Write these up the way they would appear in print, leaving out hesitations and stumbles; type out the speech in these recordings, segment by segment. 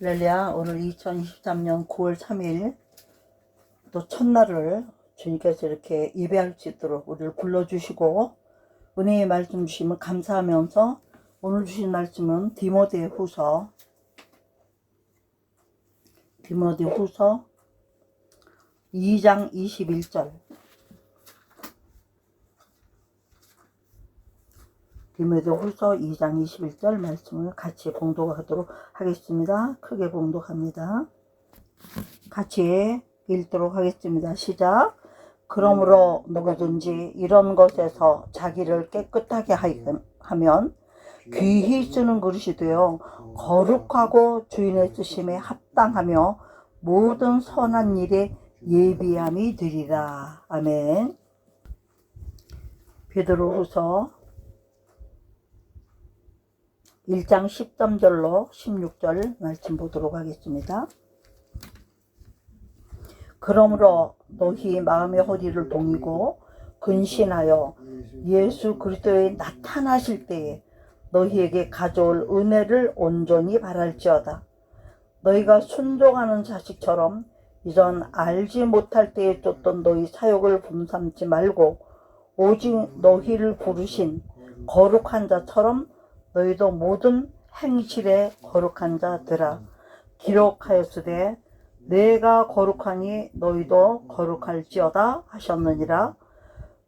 할렐루야. 오늘 2023년 9월 3일 또 첫날을 주님께서 이렇게 예배할 수 있도록 우리를 불러주시고 은혜의 말씀 주시면 감사하면서 오늘 주신 말씀은 디모데후서 2장 21절 디모데후서 2장 21절 말씀을 같이 봉독하도록 하겠습니다. 크게 봉독합니다. 같이 읽도록 하겠습니다. 시작. 그러므로 누구든지 이런 것에서 자기를 깨끗하게 하면 귀히 쓰는 그릇이 되어 거룩하고 주인의 쓰심에 합당하며 모든 선한 일에 예비함이 되리라. 아멘. 베드로후서 1장 13절로 16절 말씀 보도록 하겠습니다. 그러므로 너희 마음의 허리를 동이고 근신하여 예수 그리스도의 나타나실 때에 너희에게 가져올 은혜를 온전히 바랄지어다. 너희가 순종하는 자식처럼 이전 알지 못할 때에 쫓던 너희 사욕을 범삼지 말고 오직 너희를 부르신 거룩한 자처럼 너희도 모든 행실에 거룩한 자들아. 기록하였으되 내가 거룩하니 너희도 거룩할지어다 하셨느니라.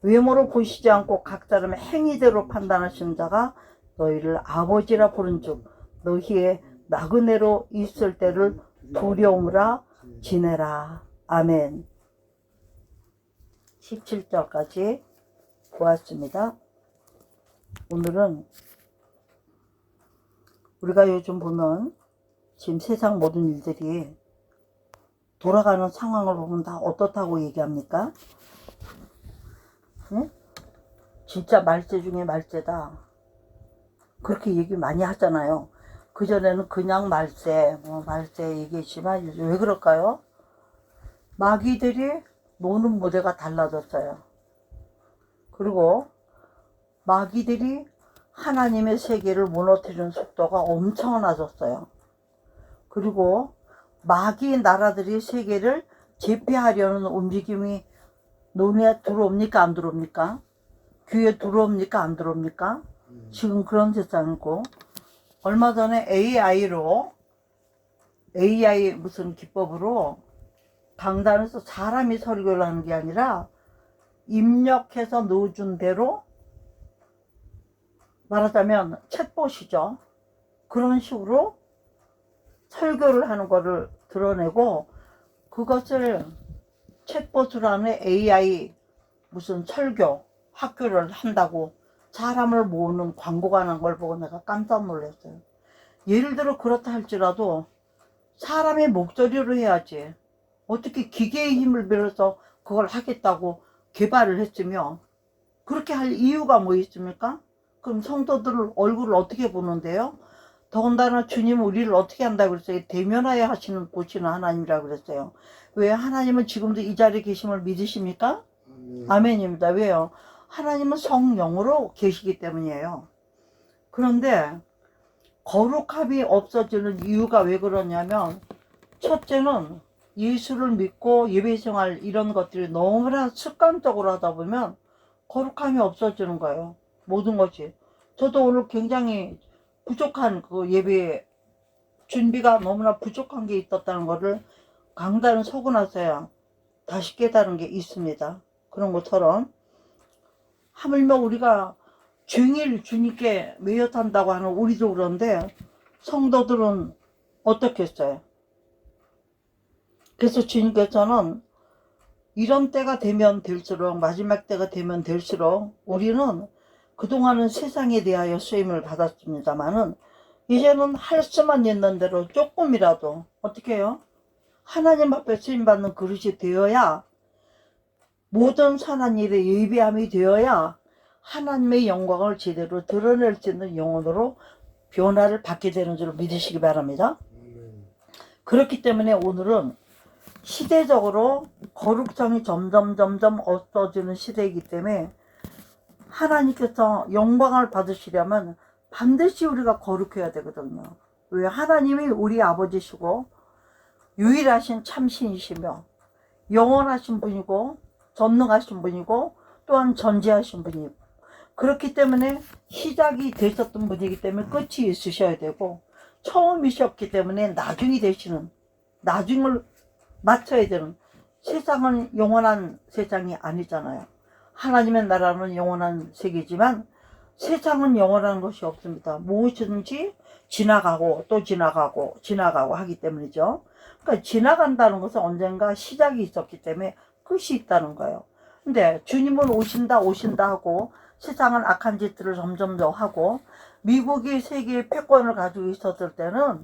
외모로 보시지 않고 각 사람의 행위대로 판단하시는 자가 너희를 아버지라 부른즉 너희의 나그네로 있을 때를 두려움으로 지내라. 아멘. 17절까지 보았습니다. 오늘은 우리가 요즘 보면 지금 세상 모든 일들이 돌아가는 상황을 보면 다 어떻다고 얘기합니까? 응? 진짜 말세 중에 말세다. 그렇게 얘기 많이 하잖아요. 그전에는 그냥 말세, 말세 얘기했지만 왜 그럴까요? 마귀들이 노는 무대가 달라졌어요. 그리고 마귀들이 하나님의 세계를 무너뜨리는 속도가 엄청나졌어요. 그리고 마귀 나라들이 세계를 제패하려는 움직임이 눈에 들어옵니까? 안 들어옵니까? 귀에 들어옵니까? 안 들어옵니까? 지금 그런 세상이고, 얼마 전에 AI 무슨 기법으로 강단에서 사람이 설교를 하는 게 아니라 입력해서 넣어준 대로 말하자면 챗봇이죠. 그런 식으로 설교를 하는 거를 드러내고 그것을 챗봇으로 하는 AI 무슨 설교 학교를 한다고 사람을 모으는 광고가 난 걸 보고 내가 깜짝 놀랐어요. 예를 들어 그렇다 할지라도 사람의 목소리로 해야지 어떻게 기계의 힘을 빌어서 그걸 하겠다고 개발을 했으며 그렇게 할 이유가 뭐 있습니까? 그럼 성도들 얼굴을 어떻게 보는데요? 더군다나 주님은 우리를 어떻게 한다고 그랬어요? 대면하여 하시는 보시는 하나님이라고 그랬어요. 왜? 하나님은 지금도 이 자리에 계심을 믿으십니까? 아멘입니다. 왜요? 하나님은 성령으로 계시기 때문이에요. 그런데 거룩함이 없어지는 이유가 왜 그러냐면 첫째는 예수를 믿고 예배생활 이런 것들이 너무나 습관적으로 하다 보면 거룩함이 없어지는 거예요. 모든 것이. 저도 오늘 굉장히 부족한 그 예배 준비가 너무나 부족한 게 있었다는 것을 강단을 서고 나서야 다시 깨달은 게 있습니다. 그런 것처럼 하물며 우리가 종일 주님께 매여 탄다고 하는 우리도 그런데 성도들은 어떻게 했어요? 그래서 주님께서는 이런 때가 되면 될수록 마지막 때가 되면 될수록 우리는 그동안은 세상에 대하여 쓰임을 받았습니다만은 이제는 할 수만 있는 대로 조금이라도 어떻게 해요? 하나님 앞에 쓰임받는 그릇이 되어야 모든 선한 일에 예비함이 되어야 하나님의 영광을 제대로 드러낼 수 있는 영혼으로 변화를 받게 되는 줄 믿으시기 바랍니다. 그렇기 때문에 오늘은 시대적으로 거룩성이 점점 없어지는 시대이기 때문에 하나님께서 영광을 받으시려면 반드시 우리가 거룩해야 되거든요. 왜? 하나님이 우리 아버지시고 유일하신 참신이시며 영원하신 분이고 전능하신 분이고 또한 전지하신 분이고, 그렇기 때문에 시작이 되셨던 분이기 때문에 끝이 있으셔야 되고, 처음이셨기 때문에 나중이 되시는, 나중을 맞춰야 되는, 세상은 영원한 세상이 아니잖아요. 하나님의 나라는 영원한 세계지만 세상은 영원한 것이 없습니다. 무엇이든지 지나가고 또 지나가고 지나가고 하기 때문이죠. 그러니까 지나간다는 것은 언젠가 시작이 있었기 때문에 끝이 있다는 거예요. 근데 주님은 오신다 오신다 하고 세상은 악한 짓들을 점점 더 하고, 미국이 세계의 패권을 가지고 있었을 때는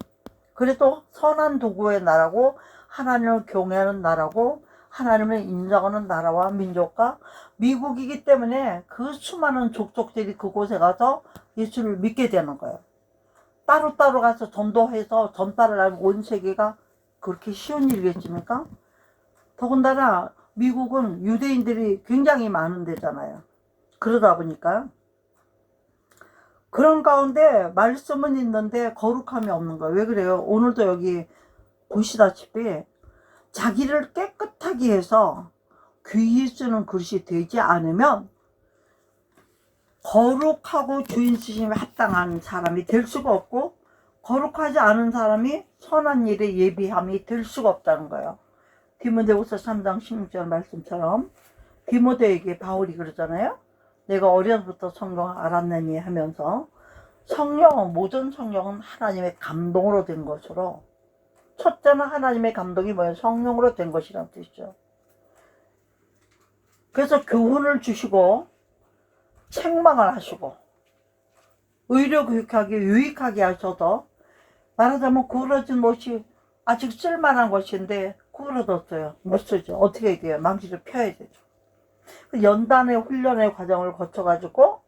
그래도 선한 도구의 나라고 하나님을 경외하는 나라고 하나님을 인정하는 나라와 민족과 미국이기 때문에 그 수많은 족속들이 그곳에 가서 예수를 믿게 되는 거예요. 따로따로 가서 전도해서 전파를 하면 온 세계가 그렇게 쉬운 일이겠습니까? 더군다나 미국은 유대인들이 굉장히 많은 데잖아요. 그러다 보니까 그런 가운데 말씀은 있는데 거룩함이 없는 거예요. 왜 그래요? 오늘도 여기 보시다시피 자기를 깨끗하게 해서 귀히 쓰는 그릇이 되지 않으면 거룩하고 주인 쓰심에 합당한 사람이 될 수가 없고, 거룩하지 않은 사람이 선한 일에 예비함이 될 수가 없다는 거예요. 디모데후서 3장 16절 말씀처럼 디모데에게 바울이 그러잖아요. 내가 어려서부터 성경을 알았느니 하면서, 성령, 모든 성령은 하나님의 감동으로 된 것으로, 첫째는 하나님의 감동이 뭐예요? 성령으로 된 것이라는 뜻이죠. 그래서 교훈을 주시고 책망을 하시고 의료 교육하게 유익하게 하셔서, 말하자면 구부러진 못이 아직 쓸만한 것인데 구부러졌어요. 못 쓰죠. 어떻게 해야 돼요? 망치를 펴야 되죠. 연단의 훈련의 과정을 거쳐가지고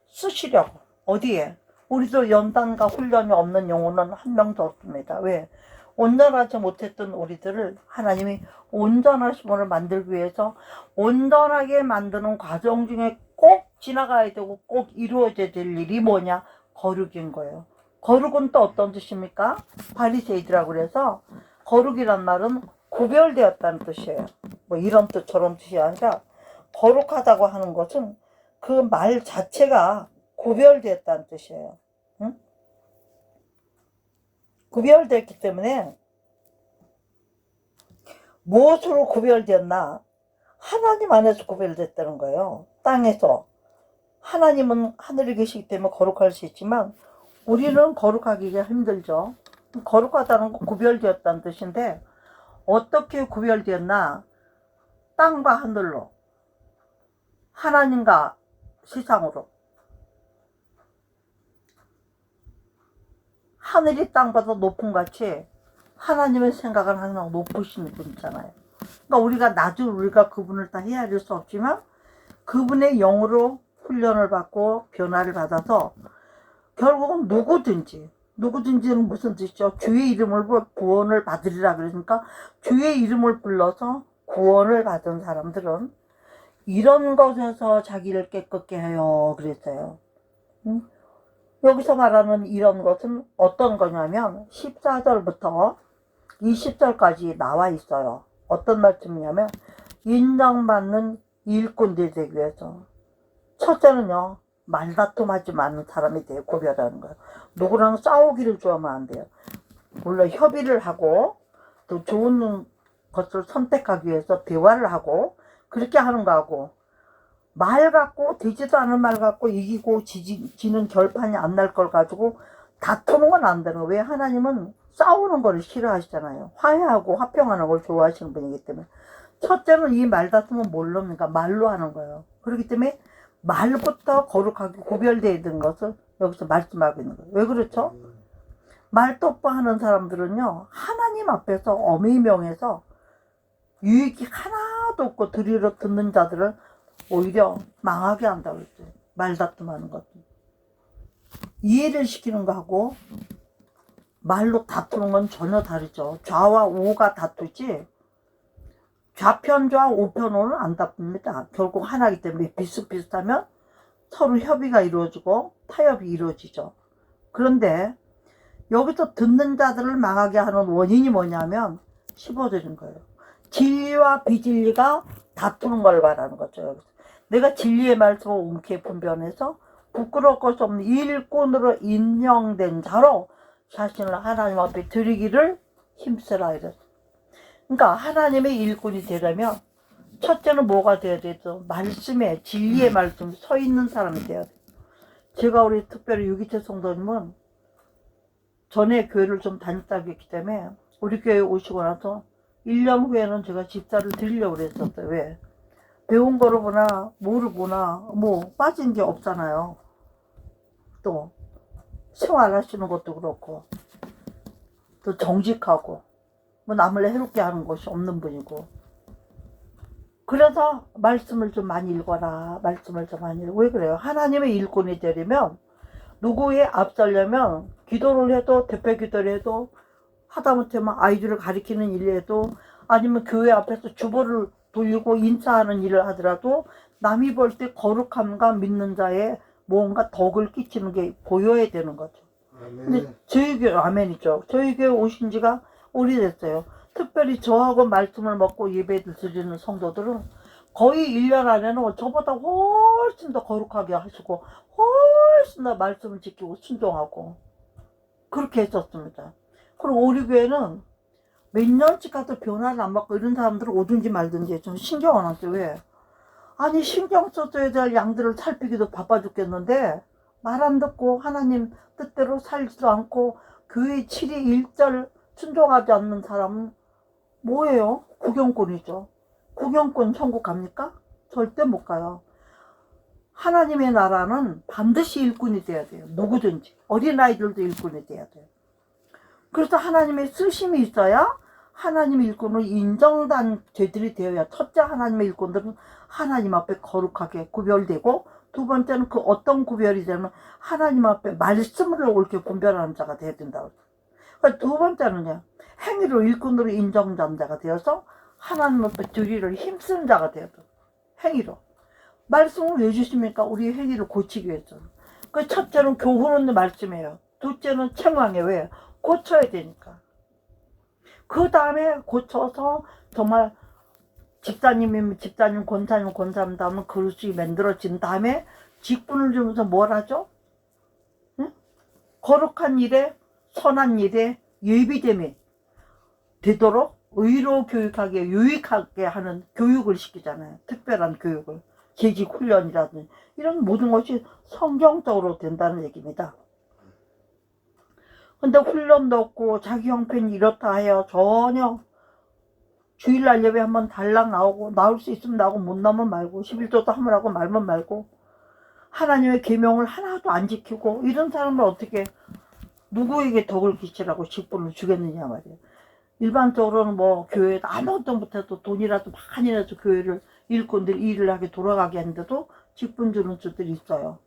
쓰시려고. 어디에? 우리도 연단과 훈련이 없는 영혼은 한 명도 없습니다. 왜? 온전하지 못했던 우리들을 하나님이 온전하신 분을 만들기 위해서 온전하게 만드는 과정 중에 꼭 지나가야 되고 꼭 이루어져야 될 일이 뭐냐? 거룩인 거예요. 거룩은 또 어떤 뜻입니까? 바리새이들이라고 그래서, 거룩이란 말은 구별되었다는 뜻이에요. 뭐 이런 뜻 저런 뜻이 아니라, 거룩하다고 하는 것은 그 말 자체가 구별되었다는 뜻이에요. 응? 구별됐기 때문에 무엇으로 구별되었나? 하나님 안에서 구별됐다는 거예요. 땅에서. 하나님은 하늘에 계시기 때문에 거룩할 수 있지만 우리는 거룩하기가 힘들죠. 거룩하다는 건 구별되었다는 뜻인데, 어떻게 구별되었나? 땅과 하늘로, 하나님과 세상으로. 하늘이 땅보다 높은 같이 하나님의 생각을 항상 높으신 분이잖아요. 그러니까 우리가 그분을 다 헤아릴 수 없지만 그분의 영으로 훈련을 받고 변화를 받아서 결국은 누구든지는 무슨 뜻이죠? 주의 이름을 구원을 받으리라 그러니까, 주의 이름을 불러서 구원을 받은 사람들은 이런 것에서 자기를 깨끗게 해요 그랬어요. 응? 여기서 말하는 이런 것은 어떤 거냐면 14절부터 20절까지 나와 있어요. 어떤 말씀이냐면, 인정받는 일꾼들이 되기 위해서 첫째는요, 말다툼하지 않는 사람이 되어 구별하는 거예요. 누구랑 싸우기를 좋아하면 안 돼요. 물론 협의를 하고 또 좋은 것을 선택하기 위해서 대화를 하고 그렇게 하는 거하고, 말 갖고 되지도 않은 말 갖고 이기고 지는 결판이 안 날 걸 가지고 다투는 건 안 되는 거예요. 왜? 하나님은 싸우는 걸 싫어하시잖아요. 화해하고 화평하는 걸 좋아하시는 분이기 때문에. 첫째는 이 말다툼은 뭘로 합니까? 말로 하는 거예요. 그렇기 때문에 말부터 거룩하게 구별되어 있는 것을 여기서 말씀하고 있는 거예요. 왜 그렇죠? 말도빠하는 사람들은요, 하나님 앞에서 엄히 명해서 유익이 하나도 없고 들이러 듣는 자들을 오히려 망하게 한다고 했어요. 말다툼하는 것도. 이해를 시키는 거하고 말로 다투는 건 전혀 다르죠. 좌와 우가 다투지 좌편좌 우편우는 안 다���니다. 결국 하나이기 때문에 비슷비슷하면 서로 협의가 이루어지고 타협이 이루어지죠. 그런데 여기서 듣는 자들을 망하게 하는 원인이 뭐냐면 15절인 거예요. 진리와 비진리가 다투는 걸 말하는 거죠. 여기서. 내가 진리의 말씀을 옳게 분별해서 부끄러울 것 없는 일꾼으로 인정된 자로 자신을 하나님 앞에 드리기를 힘쓰라 이랬어요. 그러니까 하나님의 일꾼이 되려면 첫째는 뭐가 돼야 되죠? 말씀에, 진리의 말씀에 서 있는 사람이 돼야 돼요. 제가 우리 특별히 유기체 성도님은 전에 교회를 좀 다녔다고 했기 때문에 우리 교회에 오시고 나서 1년 후에는 제가 집사를 드리려고 그랬었어요. 왜? 배운 거를 보나 뭐를 보나 뭐 빠진 게 없잖아요. 또 생활하시는 것도 그렇고 또 정직하고 뭐 남을 해롭게 하는 것이 없는 분이고, 그래서 말씀을 좀 많이 읽어라. 말씀을 좀 많이 읽어. 왜 그래요? 하나님의 일꾼이 되려면 누구에 앞서려면 기도를 해도 대표 기도를 해도 하다못해 아이들을 가리키는 일을 해도 아니면 교회 앞에서 주보를 돌리고 인사하는 일을 하더라도 남이 볼 때 거룩함과 믿는 자의 뭔가 덕을 끼치는 게 보여야 되는 거죠. 아멘. 근데 저희 교회 아멘이죠. 저희 교회 오신 지가 오래됐어요. 특별히 저하고 말씀을 먹고 예배를 드리는 성도들은 거의 1년 안에는 저보다 훨씬 더 거룩하게 하시고 훨씬 더 말씀을 지키고 순종하고 그렇게 했었습니다. 그리고 우리 교회는 몇 년씩 가도 변화를 안 받고 이런 사람들은 오든지 말든지 좀 신경 안 하죠. 왜? 아니 신경 써줘야 될 양들을 살피기도 바빠 죽겠는데 말 안 듣고 하나님 뜻대로 살지도 않고 교회 7위 1절 순종하지 않는 사람은 뭐예요? 구경꾼이죠. 구경꾼 천국 갑니까? 절대 못 가요. 하나님의 나라는 반드시 일꾼이 돼야 돼요. 누구든지. 어린아이들도 일꾼이 돼야 돼요. 그래서 하나님의 쓰심이 있어야 하나님의 일꾼으로 인정된 죄들이 되어야 첫째 하나님의 일꾼들은 하나님 앞에 거룩하게 구별되고, 두 번째는 그 어떤 구별이 되면 하나님 앞에 말씀으로 옳게 분별하는 자가 되어야 된다고. 그러니까 두 번째는요, 행위로 일꾼으로 인정된 자가 되어서 하나님 앞에 드리를 힘쓰는 자가 되어야 돼요. 행위로. 말씀을 왜 주십니까? 우리 행위를 고치기 위해서. 그 첫째는 교훈은 말씀이에요. 둘째는 책망이에요. 왜? 고쳐야 되니까. 그 다음에 고쳐서 정말 집사님이면 집사님, 권사님, 권사님 다음에 그릇이 만들어진 다음에 직분을 주면서 뭘 하죠? 응? 거룩한 일에, 선한 일에 예비됨이 되도록 의로 교육하게, 유익하게 하는 교육을 시키잖아요. 특별한 교육을. 재직 훈련이라든지 이런 모든 것이 성경적으로 된다는 얘기입니다. 근데 훈련도 없고 자기 형편이 이렇다 해요. 전혀 주일날 예배 한번 달랑 나오고, 나올 수 있으면 나오고 못 나오면 말고, 11조도 하면 말면 말고, 하나님의 계명을 하나도 안 지키고 이런 사람을 어떻게 누구에게 덕을 끼치라고 직분을 주겠느냐 말이에요. 일반적으로는 뭐 교회에 아무것도 못해도 돈이라도 많이 내서 교회를 일꾼들 일을 하게 돌아가게 하는데도 직분 주는 주들이 있어요.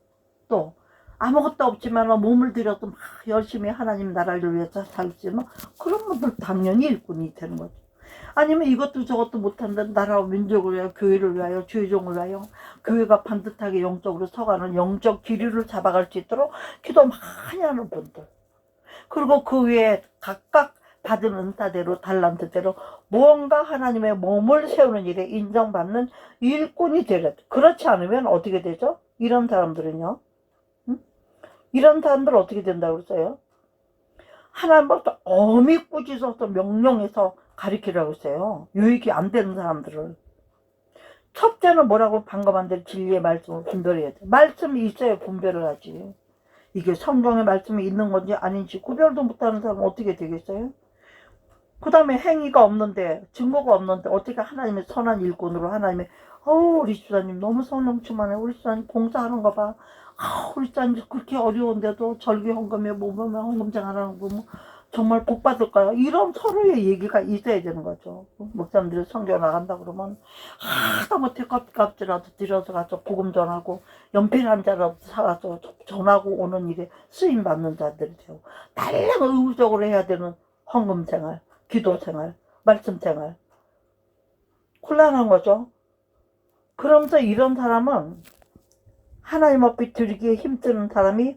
또 아무것도 없지만 몸을 들여도 막 열심히 하나님 나라를 위해서 살지만 그런 분들 당연히 일꾼이 되는 거죠. 아니면 이것도 저것도 못한다, 나라와 민족을 위하여, 교회를 위하여, 주의종을 위하여 교회가 반듯하게 영적으로 서가는 영적 기류를 잡아갈 수 있도록 기도 많이 하는 분들, 그리고 그 위에 각각 받은 은사대로 달란트대로 무언가 하나님의 몸을 세우는 일에 인정받는 일꾼이 되려. 그렇지 않으면 어떻게 되죠? 이런 사람들은요, 응? 이런 사람들 어떻게 된다고 그랬어요? 하나님부터 엄히 꾸짖어서 명령해서 가리키라고 했어요. 유익이 안 되는 사람들을. 첫째는 뭐라고 방금 한 대로 진리의 말씀을 분별해야 돼. 말씀이 있어야 분별을 하지. 이게 성경의 말씀이 있는 건지 아닌지 구별도 못하는 사람은 어떻게 되겠어요? 그 다음에 행위가 없는데, 증거가 없는데 어떻게 하나님의 선한 일꾼으로 하나님의 우리 집사님 너무 성령충만해, 우리 집사님 봉사하는 거 봐, 우리 집사님 그렇게 어려운데도 절기 헌금에 뭐면 헌금장 하라는 거 보면 정말 복 받을까요? 이런 서로의 얘기가 있어야 되는 거죠. 목사님들이 성경 나간다 그러면 하다못해 껍질이라도 들여서 가서 복음 전하고 연필 한 자라도 사가서 전하고 오는 일에 쓰임 받는 자들이 되고, 달랑 의무적으로 해야 되는 헌금 생활, 기도 생활, 말씀 생활, 곤란한 거죠. 그러면서 이런 사람은 하나님 앞에 드리기에 힘쓰는 사람이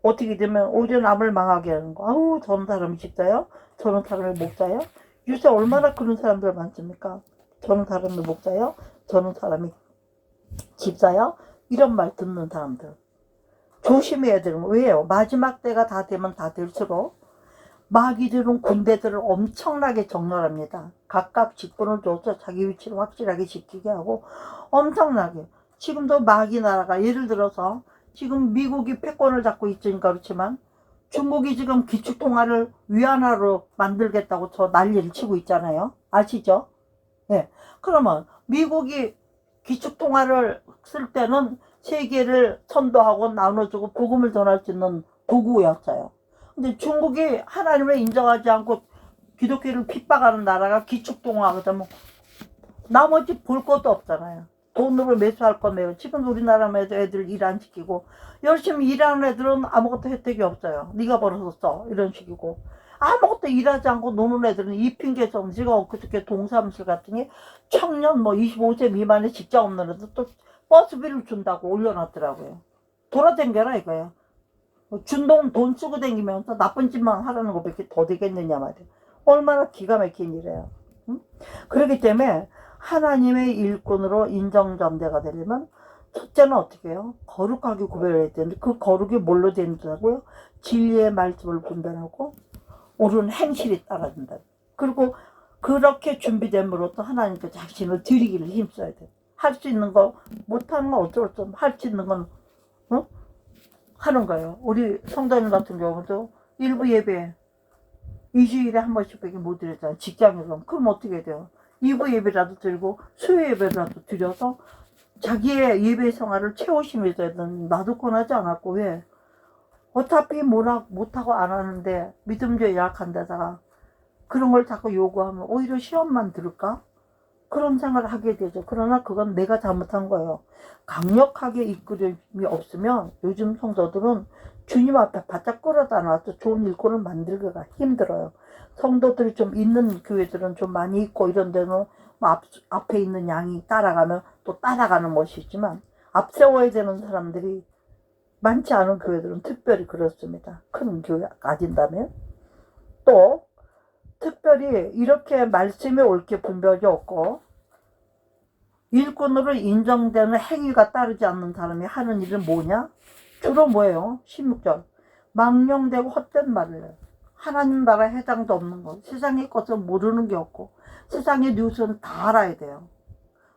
어떻게 되면 오히려 남을 망하게 하는 거. 아우, 저런 사람이 집사요? 저런 사람이 목사요? 요새 얼마나 그런 사람들 많습니까? 저런 사람이 목사요? 저런 사람이 집사요? 이런 말 듣는 사람들. 조심해야 되는 거. 왜요? 마지막 때가 다 되면 다 될수록 마귀들은 군대들을 엄청나게 정렬합니다. 각각 직분을 줘서 자기 위치를 확실하게 지키게 하고 엄청나게. 지금도 마귀 나라가 예를 들어서 지금 미국이 패권을 잡고 있으니까 그렇지만 중국이 지금 기축통화를 위안화로 만들겠다고 저 난리를 치고 있잖아요. 아시죠? 예. 그러면 미국이 기축통화를 쓸 때는 세계를 선도하고 나눠주고 복음을 전할 수 있는 도구였어요. 근데 중국이 하나님을 인정하지 않고 기독교를 핍박하는 나라가 기축통화가 되면 나머지 볼 것도 없잖아요. 돈으로 매수할 거네요. 지금 우리나라만 해도 애들 일 안 시키고 열심히 일하는 애들은 아무것도 혜택이 없어요. 네가 벌어서 써 이런 식이고 아무것도 일하지 않고 노는 애들은 이 핑계성. 제가 엊그저께 동사무실 갔더니 청년 뭐 25세 미만의 직장 없는 애들 또 버스비를 준다고 올려놨더라고요. 돌아댕겨라 이거야. 돈 쓰고 다니면서 나쁜 짓만 하라는 것밖에 더 되겠느냐 말이야. 얼마나 기가 막힌 일이에요. 응? 그렇기 때문에 하나님의 일꾼으로 인정전대가 되려면 첫째는 어떻게 해요? 거룩하게 구별해야 되는데 그 거룩이 뭘로 된다고요? 진리의 말씀을 분별하고 옳은 행실이 따라준다. 그리고 그렇게 준비됨으로써 하나님께 자신을 드리기를 힘써야 돼. 할 수 있는 거 못하는 건 어쩔 수 없어. 할 수 있는 건 하는 거예요. 우리 성도님 같은 경우도 일부 예배 2주일에 한 번씩밖에 못 드렸잖아요. 직장에서. 그럼 어떻게 돼요? 2부 예배라도 드리고 수요 예배라도 드려서 자기의 예배 생활을 채우시면서 나도 권하지 않았고. 왜? 어차피 못하고 안 하는데 믿음주에 약한 데다가 그런 걸 자꾸 요구하면 오히려 시험만 들을까? 그런 생각을 하게 되죠. 그러나 그건 내가 잘못한 거예요. 강력하게 이끌림이 없으면 요즘 성도들은 주님 앞에 바짝 끌어다 놔서 좋은 일꾼을 만들기가 힘들어요. 성도들이 좀 있는 교회들은 좀 많이 있고 이런 데는 앞에 있는 양이 따라가면 또 따라가는 것이 있지만 앞세워야 되는 사람들이 많지 않은 교회들은 특별히 그렇습니다. 큰 교회 가진다면. 또 특별히 이렇게 말씀이 옳게 분별이 없고 일꾼으로 인정되는 행위가 따르지 않는 사람이 하는 일은 뭐냐? 주로 뭐예요? 16절. 망령되고 헛된 말을 해요. 하나님 나라에 해당도 없는 거. 세상의 것을 모르는 게 없고 세상의 뉴스는 다 알아야 돼요.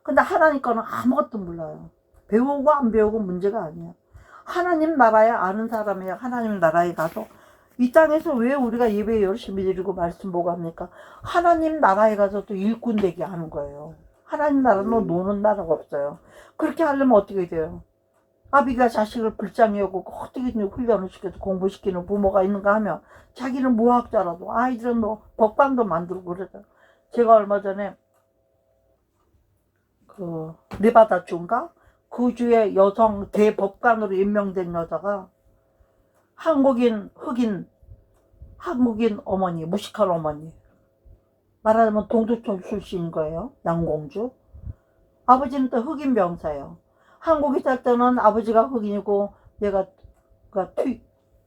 근데 하나님 거는 아무것도 몰라요. 배우고 안 배우고 문제가 아니야. 하나님 나라에 아는 사람이야. 하나님 나라에 가서 이 땅에서 왜 우리가 예배 열심히 드리고 말씀 보고 합니까? 하나님 나라에 가서 또 일꾼 되게 하는 거예요. 하나님 나라는 노는 나라가 없어요. 그렇게 하려면 어떻게 돼요? 아비가 자식을 불쌍히 여기고 어떻게 훈련을 시켜서 공부시키는 부모가 있는가 하면 자기는 무학자라도 아이들은 뭐 법관도 만들고 그러죠. 제가 얼마 전에 그 네바다 주인가? 그 주의 여성 대법관으로 임명된 여자가 한국인 어머니, 무식한 어머니. 말하자면 동두천 출신인 거예요. 양공주. 아버지는 또 흑인 병사예요. 한국에 살 때는 아버지가 흑인이고 얘가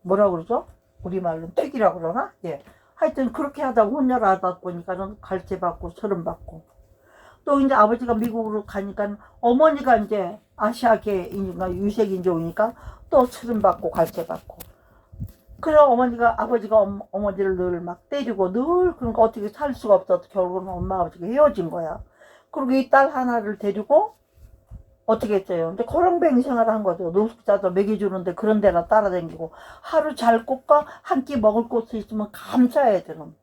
뭐라 그러죠? 우리말로는 튀기라고 그러나? 예. 하여튼 그렇게 하다 혼혈하다 보니까는 갈채받고 서름받고 또 이제 아버지가 미국으로 가니까 어머니가 이제 아시아계인가 유색인종이니까 또 서름받고 갈채받고 그래서 아버지가 어머니를 늘 막 때리고 늘 그러니까 어떻게 살 수가 없어서 결국은 엄마 아버지가 헤어진 거야. 그리고 이 딸 하나를 데리고 어떻게 했어요? 이제 거렁뱅이 생활을 한 거죠. 노숙자도 먹여주는데 그런 데나 따라다니고 하루 잘 곳과 한 끼 먹을 곳이 있으면 감사해야 되는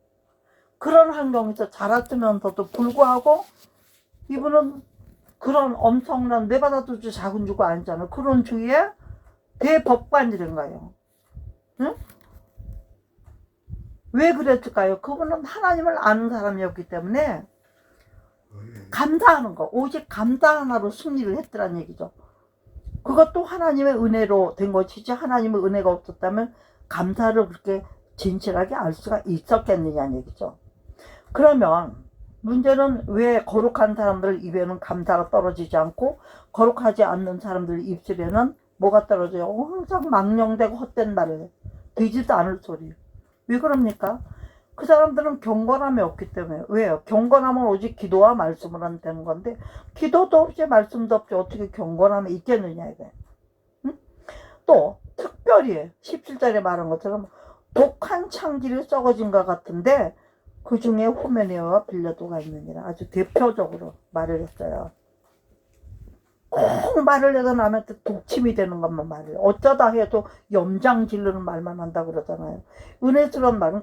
그런 환경에서 자랐으면서도 불구하고 이분은 그런 엄청난 네바다도 작은 주가 아니잖아. 그런 주에 대법관이된 거예요. 응? 왜 그랬을까요? 그분은 하나님을 아는 사람이었기 때문에 감사하는 거, 오직 감사 하나로 승리를 했더란 얘기죠. 그것도 하나님의 은혜로 된 것이지 하나님의 은혜가 없었다면 감사를 그렇게 진실하게 알 수가 있었겠느냐는 얘기죠. 그러면 문제는 왜 거룩한 사람들 입에는 감사가 떨어지지 않고 거룩하지 않는 사람들 입술에는 뭐가 떨어져요? 항상 망령되고 헛된 말을 해. 되지도 않을 소리. 왜 그럽니까? 그 사람들은 경건함이 없기 때문에. 왜요? 경건함은 오직 기도와 말씀을 하면 되는 건데, 기도도 없이 말씀도 없이 어떻게 경건함이 있겠느냐 이거예요. 응? 또 특별히 17절에 말한 것처럼 독한 창기를 썩어진 것 같은데 그 중에 후메네와 빌라도가 있느니라. 아주 대표적으로 말을 했어요. 꼭 말을 해도 남한테 독침이 되는 것만 말을 해요. 어쩌다 해도 염장 지르는 말만 한다고 그러잖아요. 은혜스러운 말은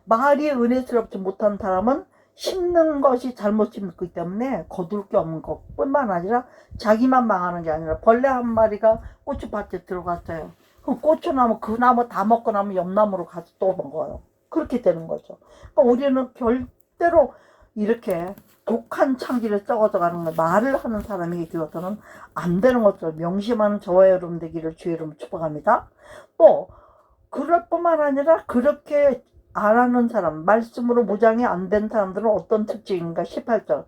말이 은혜스럽지 못한 사람은 심는 것이 잘못 심기 때문에 거둘 게 없는 것뿐만 아니라 자기만 망하는 게 아니라 벌레 한 마리가 고추밭에 들어갔어요. 그럼 고추나무 그 나무 다 먹고 나면 옆나무로 가서 또 먹어요. 그렇게 되는 거죠. 그러니까 우리는 절대로 이렇게 독한 창기를 썩어져 가는 거 말을 하는 사람에게 되어서는 안 되는 것을 명심하는 저와 여러분 되기를 주의 이름으로 축복합니다. 또 그럴 뿐만 아니라 그렇게 안 하는 사람, 말씀으로 무장이 안 된 사람들은 어떤 특징인가? 18절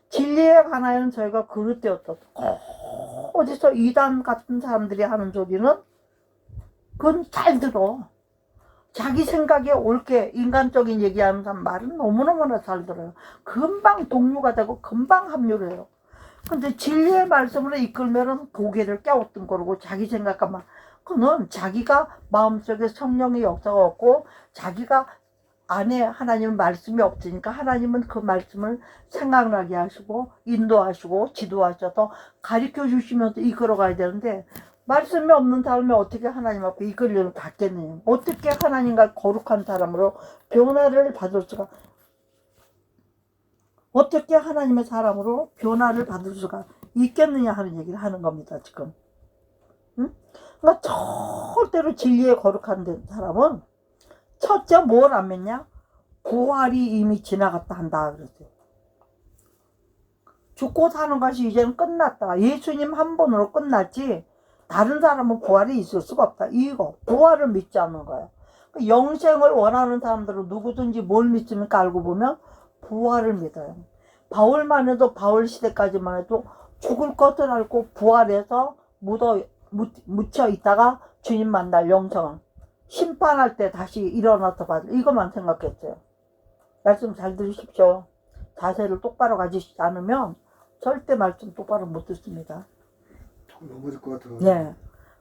진리에 관하여는 저희가 그릇되었다. 어디서 이단 같은 사람들이 하는 소리는 그건 잘 들어. 자기 생각에 옳게 인간적인 얘기하는 사람 말은 너무너무나 잘 들어요. 금방 동료가 되고 금방 합류를 해요. 근데 진리의 말씀으로 이끌면은 고개를 깨웠던 거고 자기 생각만 그는 자기가 마음속에 성령의 역사가 없고 자기가 안에 하나님 말씀이 없으니까 하나님은 그 말씀을 생각나게 하시고 인도하시고 지도하셔서 가르쳐 주시면서 이끌어 가야 되는데 말씀이 없는 사람이 어떻게 하나님 앞에 이끌림을 받겠느냐. 어떻게 하나님과 거룩한 사람으로 변화를 받을 수가 어떻게 하나님의 사람으로 변화를 받을 수가 있겠느냐 하는 얘기를 하는 겁니다 지금. 응? 그러니까 절대로 진리에 거룩한 사람은 첫째 뭘 안 믿냐? 부활이 이미 지나갔다 한다 그랬어요. 죽고 사는 것이 이제는 끝났다. 예수님 한 번으로 끝났지 다른 사람은 부활이 있을 수가 없다. 이거 부활을 믿지 않는 거예요. 영생을 원하는 사람들은 누구든지 뭘 믿습니까? 알고 보면 부활을 믿어요. 바울만 해도 바울 시대까지만 해도 죽을 것을 알고 부활해서 묻혀 있다가 주님 만날 영생을 심판할 때 다시 일어나서 받을 이것만 생각했어요. 말씀 잘 들으십시오. 자세를 똑바로 가지시지 않으면 절대 말씀 똑바로 못 듣습니다. 넘어질 것 같아요. 네.